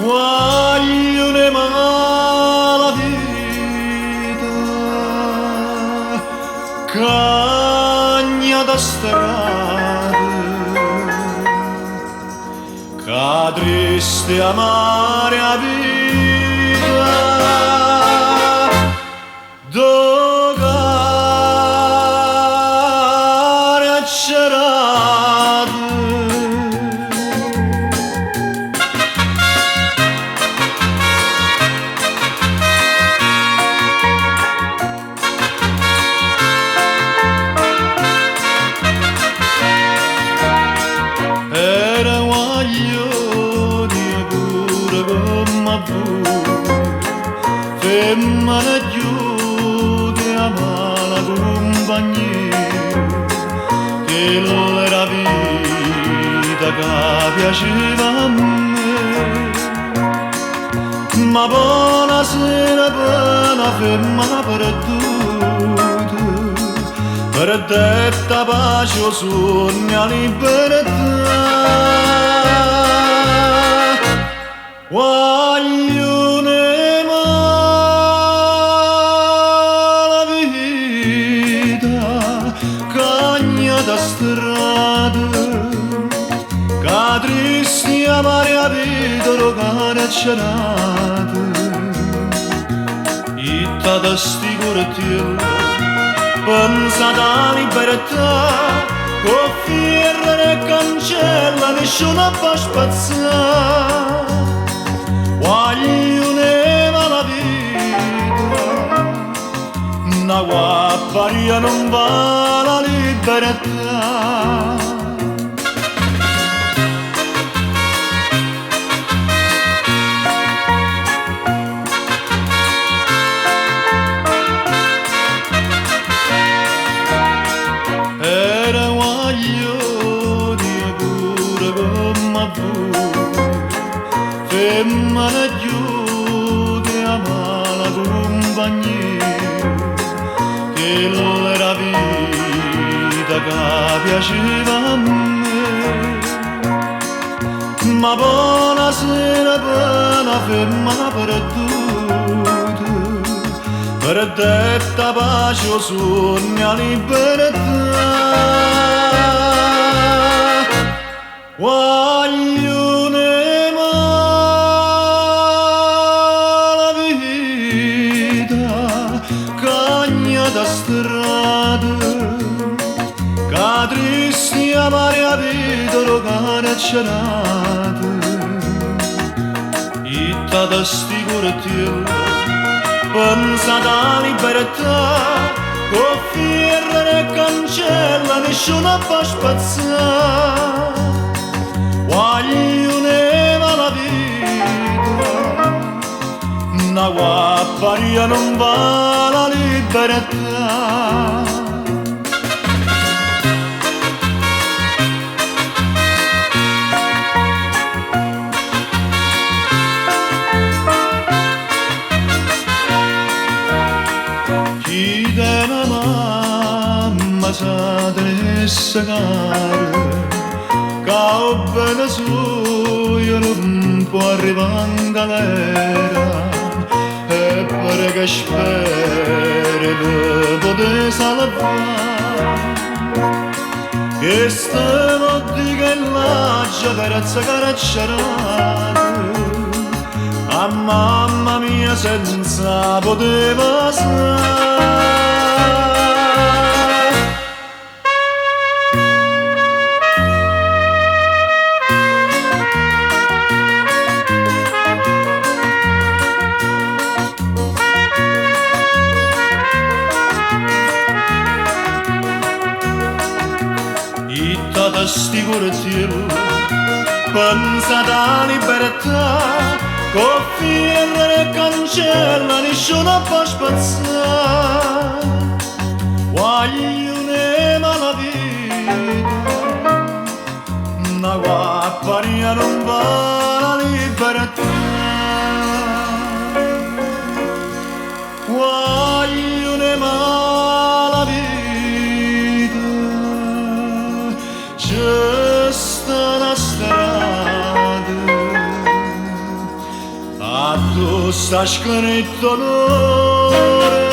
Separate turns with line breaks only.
Guaglione mala vita, cagna da strada, ca triste amare a vita, dogare a cerate. Femmina chiude a mala compagnia, che l'era vita che piaceva a me. Ma buonasera buona femmina perduta, perdetta pace o sogno a libertà. Guaglione mala vita, cagna da strada, ca tristi amare a vita rogare a cerate. Itta da sti cortiello, pensa da libertà, con fierro e cancella nessuno può spazzare. Guaglione mala vita, una guapparia non va la libertà. Era guaglione pure come voi, femmina chiude a mala compagnia, che l'era vita che piaceva a me. Ma buonasera buona femmina perduta, perdetta pace o sogno a libertà. Guaglione mala vita, cagna da strada, ca tristi amare a vita rogare a cerate. Itta da sti cortiello, pensa da libertà, con fierro e cancella nessuno può spazzare. Guaglione mala vita, una guapparia non va la libertà. Chi della mamma sa delle sagare, ca o bene suo non può arrivare in galera, e perché speri di poter salvare. Che stiamo di che l'aggia per caracciarate, a mamma mia senza poteva stare. Itta da sti cortiello, pensa da libertà, con fierro e cancella nessuno può spazzare. Guaglione mala vita, una guapparia non va la libertà. Guaglione mala vita, c'è sta la strada, a tu sta scritto l'ore